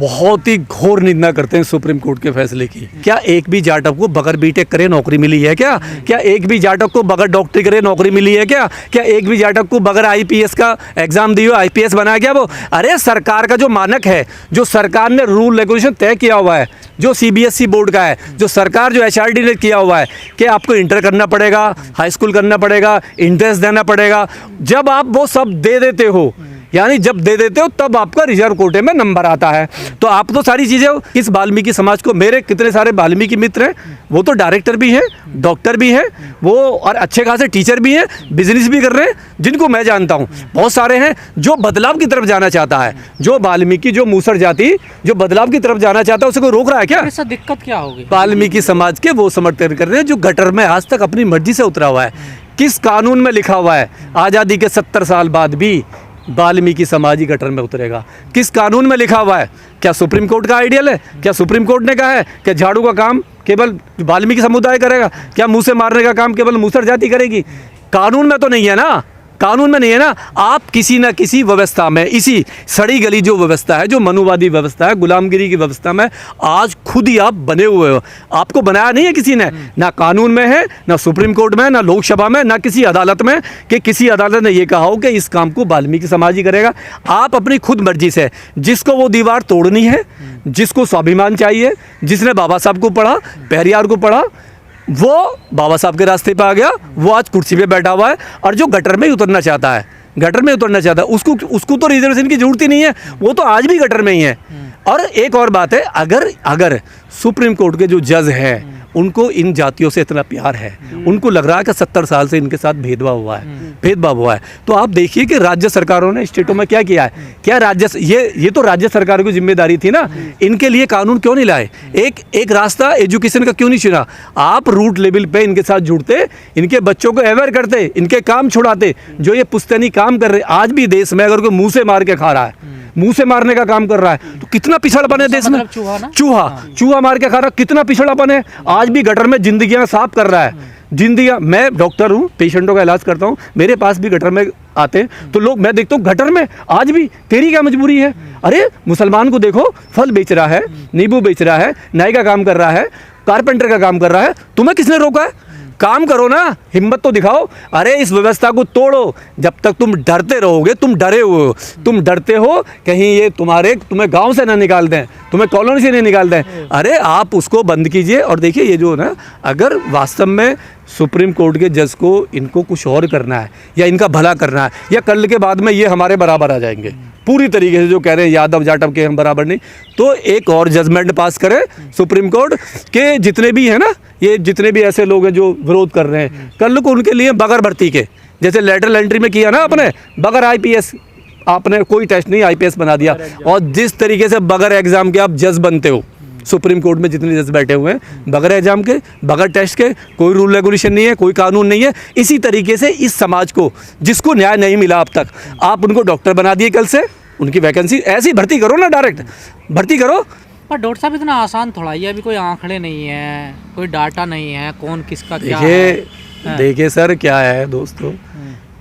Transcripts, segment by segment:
बहुत ही घोर निंदा करते हैं सुप्रीम कोर्ट के फैसले की। क्या एक भी जाटव को बगैर बीटेक करे नौकरी मिली है क्या? क्या एक भी जाटव को बगैर डॉक्टरी करे नौकरी मिली है क्या? क्या एक भी जाटव को बगैर आईपीएस का एग्जाम दिए आईपीएस बनाया क्या वो? अरे सरकार का जो मानक है, जो सरकार ने रूल रेगुलेशन तय किया हुआ है, जो सीबीएसई बोर्ड का है, जो सरकार जो एचआरडी ने किया हुआ है कि आपको इंटर करना पड़ेगा, हाई स्कूल करना पड़ेगा, इंट्रेंस देना पड़ेगा, जब आप वो सब दे देते हो, यानी जब दे देते हो तब आपका रिजर्व कोटे में नंबर आता है। तो आप तो सारी चीज़ें इस वाल्मीकि समाज को, मेरे कितने सारे वाल्मीकि मित्र हैं, वो तो डायरेक्टर भी हैं, डॉक्टर भी हैं, वो और अच्छे खासे टीचर भी हैं, बिजनेस भी कर रहे हैं, जिनको मैं जानता हूँ बहुत सारे हैं। जो बदलाव की तरफ जाना चाहता है, जो वाल्मीकि, जो मूसर जाति जो बदलाव की तरफ जाना चाहता है, उसे कोई रोक रहा है क्या? ऐसा दिक्कत क्या होगी? वाल्मीकि समाज के वो समर्थन कर रहे हैं जो गटर में आज तक अपनी मर्जी से उतरा हुआ है। किस कानून में लिखा हुआ है आज़ादी के 70 साल बाद भी वाल्मीकि समाज ही गटर में उतरेगा? किस कानून में लिखा हुआ है? क्या सुप्रीम कोर्ट का आइडियल है? क्या सुप्रीम कोर्ट ने कहा है कि झाड़ू का काम केवल वाल्मीकि समुदाय करेगा? क्या मुंह से मारने का काम केवल मूसर जाति करेगी? कानून में तो नहीं है ना, कानून में नहीं है ना। आप किसी न किसी व्यवस्था में, इसी सड़ी गली जो व्यवस्था है, जो मनुवादी व्यवस्था है, गुलामगिरी की व्यवस्था में आज खुद ही आप बने हुए हो। आपको बनाया नहीं है किसी ने, ना कानून में है, ना सुप्रीम कोर्ट में, ना लोकसभा में, ना किसी अदालत में कि किसी अदालत ने ये कहा हो कि इस काम को वाल्मीकि समाज ही करेगा। आप अपनी खुद मर्जी से, जिसको वो दीवार तोड़नी है, जिसको स्वाभिमान चाहिए, जिसने बाबा साहब को पढ़ा, पेरियार को पढ़ा, वो बाबा साहब के रास्ते पे आ गया, वो आज कुर्सी पे बैठा हुआ है। और जो गटर में ही उतरना चाहता है, गटर में उतरना चाहता है, उसको तो रिजर्वेशन की जरूरत ही नहीं है, वो तो आज भी गटर में ही है। और एक और बात है, अगर सुप्रीम कोर्ट के जो जज हैं उनको इन जातियों से इतना प्यार है, उनको लग रहा है कि 70 साल से इनके साथ भेदभाव हुआ है, तो आप देखिए कि राज्य सरकारों ने स्टेटों में क्या किया है। क्या ये तो राज्य सरकारों की जिम्मेदारी थी ना, इनके लिए कानून क्यों नहीं लाए? एक रास्ता एजुकेशन का क्यों नहीं चुना? आप रूट लेवल पे इनके साथ जुड़ते, इनके बच्चों को अवेयर करते, इनके काम छुड़ाते। जो ये पुश्तैनी काम कर रहे आज भी देश में, अगर कोई मुंह से मार के खा रहा है, मुंह से मारने का काम कर रहा है, तो कितना पिछड़ापन है देश में। चूहा मार के खा रहा, कितना पिछड़ापन है। आज भी गटर में जिंदगियां साफ कर रहा है, जिंदगियां। मैं डॉक्टर हूँ, पेशेंटों का इलाज करता हूँ, मेरे पास भी गटर में आते हैं तो लोग, मैं देखता हूँ गटर में आज भी। तेरी क्या मजबूरी है? अरे मुसलमान को देखो, फल बेच रहा है, नींबू बेच रहा है, नाई का काम कर रहा है, कारपेंटर का काम कर रहा है, तुम्हें किसने रोका है? काम करो ना, हिम्मत तो दिखाओ। अरे इस व्यवस्था को तोड़ो। जब तक तुम डरते रहोगे, तुम डरे हुए हो, तुम डरते हो कहीं ये तुम्हें गांव से ना निकाल दें, तुम्हें कॉलोनी से नहीं निकाल दें। अरे आप उसको बंद कीजिए। और देखिए ये जो ना, अगर वास्तव में सुप्रीम कोर्ट के जज को इनको कुछ और करना है, या इनका भला करना है, या कल के बाद में ये हमारे बराबर आ जाएंगे पूरी तरीके से, जो कह रहे हैं यादव जाटव के हम बराबर नहीं, तो एक और जजमेंट पास करे सुप्रीम कोर्ट के, जितने भी है ना, ये जितने भी ऐसे लोग हैं जो विरोध कर रहे हैं, कल को उनके लिए बगैर भर्ती के, जैसे लेटरल एंट्री में किया ना आपने, बगैर आईपीएस, आपने कोई टेस्ट नहीं, आईपीएस बना दिया। और जिस तरीके से बगैर एग्जाम के आप जज बनते हो, सुप्रीम कोर्ट में जितने जज बैठे हुए हैं, बगैर एग्जाम के, बगैर टेस्ट के, कोई रूल रेगुलेशन नहीं है, कोई कानून नहीं है। इसी तरीके से इस समाज को, जिसको न्याय नहीं मिला अब तक, आप उनको डॉक्टर बना दिए। कल से उनकी वैकेंसी ऐसी भर्ती करो ना, डायरेक्ट भर्ती करो। पर डॉक्टर साहब इतना आसान थोड़ा ही है, अभी कोई आंकड़े नहीं है, कोई डाटा नहीं है, कौन किसका क्या है। देखिए सर, क्या है दोस्तों,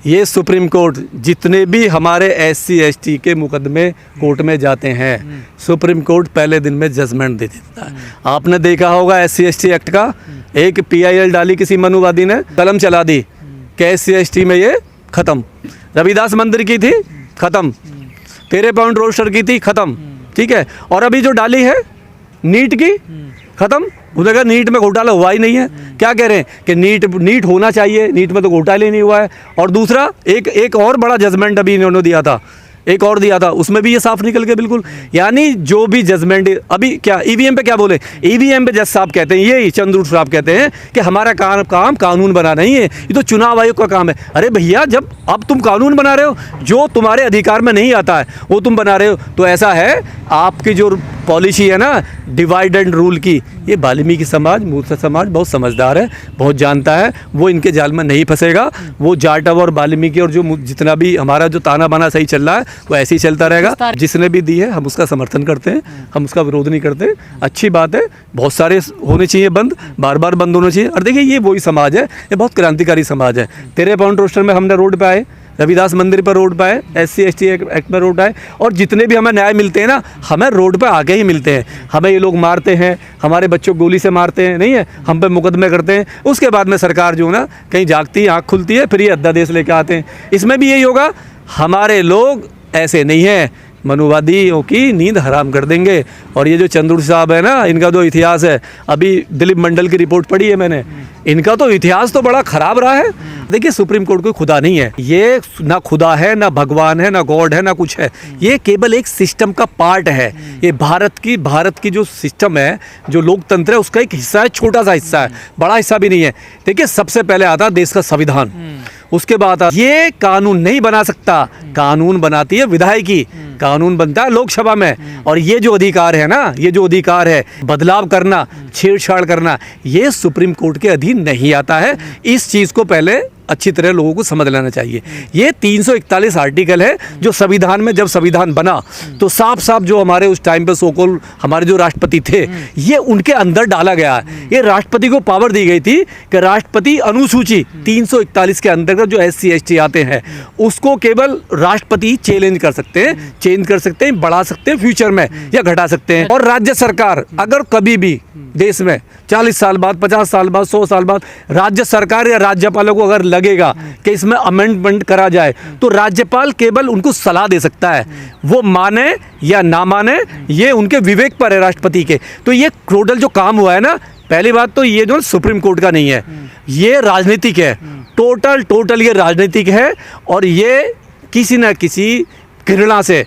ये सुप्रीम कोर्ट जितने भी हमारे SC ST के मुकदमे कोर्ट में जाते हैं, सुप्रीम कोर्ट पहले दिन में जजमेंट दे देता है। आपने देखा होगा SC ST एक्ट का एक PIL डाली किसी मनुवादी ने, कलम चला दी कि SC ST में ये खत्म। रविदास मंदिर की थी, खत्म। 13 पॉइंट रोस्टर की थी, खत्म। ठीक है। और अभी जो डाली है नीट की, खत्म। उन्होंने कहा नीट में घोटाला हुआ ही नहीं है। क्या कह रहे हैं कि नीट होना चाहिए, नीट में तो घोटाला ही नहीं हुआ है। और दूसरा एक और बड़ा जजमेंट अभी इन्होंने दिया था, एक और दिया था, उसमें भी ये साफ निकल के बिल्कुल, यानी जो भी जजमेंट अभी क्या ईवीएम पे क्या बोले, ईवीएम पे जज साहब कहते हैं, ये चंद्रू साहब कहते हैं कि हमारा काम कानून बना नहीं है, ये तो चुनाव आयोग का काम है। अरे भैया, जब अब तुम कानून बना रहे हो, जो तुम्हारे अधिकार में नहीं आता है वो तुम बना रहे हो, तो ऐसा है आपकी जो पॉलिसी है ना डिवाइड एंड रूल की, ये वाल्मीकि समाज, मूसर समाज बहुत समझदार है, बहुत जानता है, वो इनके जाल में नहीं फंसेगा। वो जाटव और वाल्मीकि और जो जितना भी हमारा जो ताना बाना सही चल रहा है वो ऐसे ही चलता रहेगा। जिसने भी दी है हम उसका समर्थन करते हैं, हम उसका विरोध नहीं करते। अच्छी बात है, बहुत सारे होने चाहिए बंद, बार बार बंद होना चाहिए। और देखिए ये वही समाज है, ये बहुत क्रांतिकारी समाज है। 13 पॉइंट रोस्टर में हमने रोड पे आए, रविदास मंदिर पर रोड पर है, SC ST एक्ट में रोड है, और जितने भी हमें न्याय मिलते हैं ना, हमें रोड पर आके ही मिलते हैं। हमें ये लोग मारते हैं, हमारे बच्चों को गोली से मारते हैं, नहीं है, हम पे मुकदमे करते हैं, उसके बाद में सरकार जो है ना कहीं जागती है, आँख खुलती है, फिर ये अध्यादेश लेके आते हैं। इसमें भी यही होगा, हमारे लोग ऐसे नहीं हैं, मनुवादियों की नींद हराम कर देंगे। और ये जो चंद्रूर साहब है ना, इनका जो इतिहास है, अभी दिलीप मंडल की रिपोर्ट पढ़ी है मैंने, इनका तो इतिहास तो बड़ा खराब रहा है। देखिए, सुप्रीम कोर्ट कोई खुदा नहीं है, ये ना खुदा है, ना भगवान है, ना गॉड है, ना कुछ है, ये केवल एक सिस्टम का पार्ट है। ये भारत की जो सिस्टम है, जो लोकतंत्र है, उसका एक हिस्सा है, छोटा सा हिस्सा है, बड़ा हिस्सा भी नहीं है। देखिए, सबसे पहले आता देश का संविधान, उसके बाद ये कानून नहीं बना सकता, कानून बनाती है विधायकी, कानून बनता है लोकसभा में। और ये जो अधिकार है ना, ये जो अधिकार है बदलाव करना, छेड़छाड़ करना, ये सुप्रीम कोर्ट के अधीन नहीं आता है। इस चीज़ को पहले अच्छी तरह लोगों को समझ लेना चाहिए। ये 341 आर्टिकल है जो संविधान में, जब संविधान बना तो साफ साफ जो हमारे उस टाइम पे सोकोल हमारे जो राष्ट्रपति थे, ये उनके अंदर डाला गया है। ये राष्ट्रपति को पावर दी गई थी कि राष्ट्रपति अनुसूची 341 के अंतर्गत जो SC ST आते हैं, उसको केवल राष्ट्रपति चैलेंज कर सकते हैं, चेंज कर सकते हैं, बढ़ा सकते हैं फ्यूचर में, या घटा सकते हैं। और राज्य सरकार अगर कभी भी देश में 40 साल बाद, 50 साल बाद, 100 साल बाद राज्य सरकार या राज्यपालों को अगर लगेगा कि इसमें अमेंडमेंट करा जाए, तो राज्यपाल केवल उनको सलाह दे सकता है, वो माने या ना माने ये उनके विवेक पर है, राष्ट्रपति के। तो ये टोटल जो काम हुआ है ना, पहली बात तो ये जो सुप्रीम कोर्ट का नहीं है, ये राजनीतिक है, टोटल ये राजनीतिक है। और ये किसी न किसी घृणा से,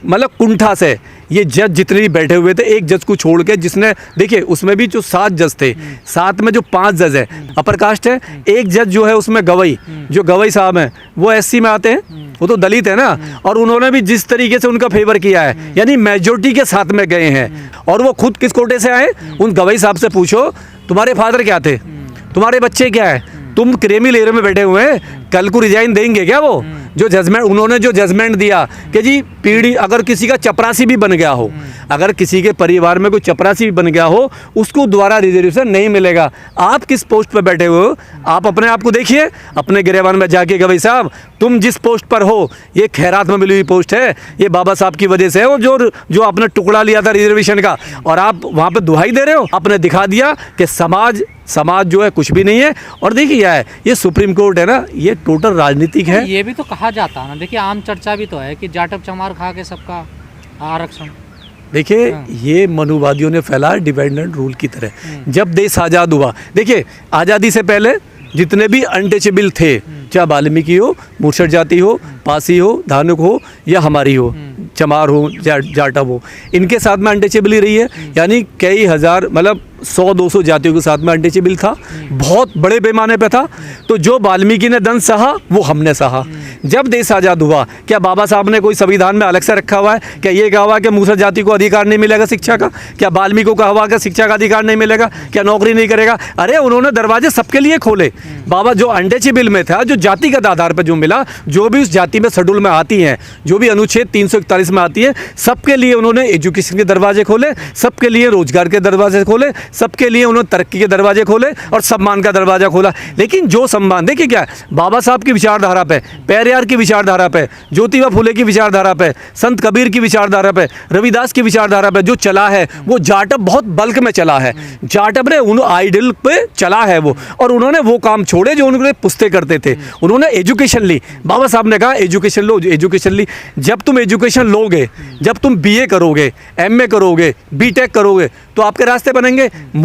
मतलब कुंठा से, ये जज जितने भी बैठे हुए थे, एक जज को छोड़ के, जिसने, देखिए उसमें भी जो 7 जज थे, 7 में जो 5 जज है अपर कास्ट है, एक जज जो है उसमें गवई, जो गवई साहब हैं वो SC में आते हैं, वो तो दलित है ना। और उन्होंने भी जिस तरीके से उनका फेवर किया है, यानी मेजोरिटी के साथ में गए हैं। और वो खुद किस कोटे से आए, उन गवई साहब से पूछो तुम्हारे फादर क्या थे, तुम्हारे बच्चे क्या है, तुम क्रेमी लेयर में बैठे हुए हैं, कल को रिजाइन देंगे क्या वो? जो जजमेंट उन्होंने जो जजमेंट दिया कि जी पीढ़ी, अगर किसी का चपरासी भी बन गया हो, अगर किसी के परिवार में कोई चपरासी भी बन गया हो, उसको दोबारा रिजर्वेशन नहीं मिलेगा। आप किस पोस्ट पर बैठे हुए हो, आप अपने आप को देखिए, अपने गिरेबान में जाके कि भाई साहब तुम जिस पोस्ट पर हो, ये खैरात में मिली हुई पोस्ट है, ये बाबा साहब की वजह से है, और जो आपने टुकड़ा लिया था रिजर्वेशन का, और आप वहाँ पर दुहाई दे रहे हो। आपने दिखा दिया कि समाज जो है कुछ भी नहीं है। और देखिए क्या है, ये सुप्रीम कोर्ट है ना, ये टोटल राजनीतिक है। ये भी तो कहा जाता है ना, देखिए आम चर्चा भी तो है कि जाटव चमार खा के सबका आरक्षण। देखिए, ये मनुवादियों ने फैलाया डिपेंडेंट रूल की तरह। जब देश आज़ाद हुआ, देखिए आज़ादी से पहले जितने भी अनटचेबल थे, चाहे वाल्मीकि हो, मुर्शद जाति हो, पासी हो, धानुक हो, या हमारी हो, चमार हो, जाटव हो, इनके साथ में अनटचेबल ही रही है। यानी कई हज़ार, मतलब 100-200 जातियों के साथ में अनटचेबल था, बहुत बड़े पैमाने पे था। तो जो वाल्मीकि ने दंड सहा, वो हमने सहा। जब देश आज़ाद हुआ, क्या बाबा साहब ने कोई संविधान में अलग से रखा हुआ है? क्या ये कहा हुआ है कि मुसलमान जाति को अधिकार नहीं मिलेगा शिक्षा का? क्या वाल्मीकि को कहा हुआ कि शिक्षा का अधिकार नहीं मिलेगा? क्या नौकरी नहीं करेगा? अरे उन्होंने दरवाजे सबके लिए खोले। बाबा जो अनटचेबल में था, जो जातिगत आधार पर जो मिला, जो भी उस जाति में शेड्यूल में आती हैं, जो भी अनुच्छेद 341 में आती है, सबके लिए उन्होंने एजुकेशन के दरवाजे खोले, सबके लिए रोजगार के दरवाजे खोले, सबके लिए उन्होंने तरक्की के दरवाजे खोले और सम्मान का दरवाजा खोला। लेकिन जो सम्मान, देखिए क्या है, बाबा साहब की विचारधारा पे, पेरियार की विचारधारा पे, ज्योतिबा फुले की विचारधारा पे, संत कबीर की विचारधारा पे, रविदास की विचारधारा पे जो चला है, वो जाटव बहुत बल्क में चला है। जाटव ने उन आइडल पे चला है वो, और उन्होंने वो काम छोड़े जो उन्होंने पुश्ते करते थे। उन्होंने एजुकेशन ली। बाबा साहब ने कहा एजुकेशन लो, एजुकेशन ली। जब तुम एजुकेशन लोगे, जब तुम BA करोगे, MA करोगे, BTech करोगे, तो आपके रास्ते बनेंगे।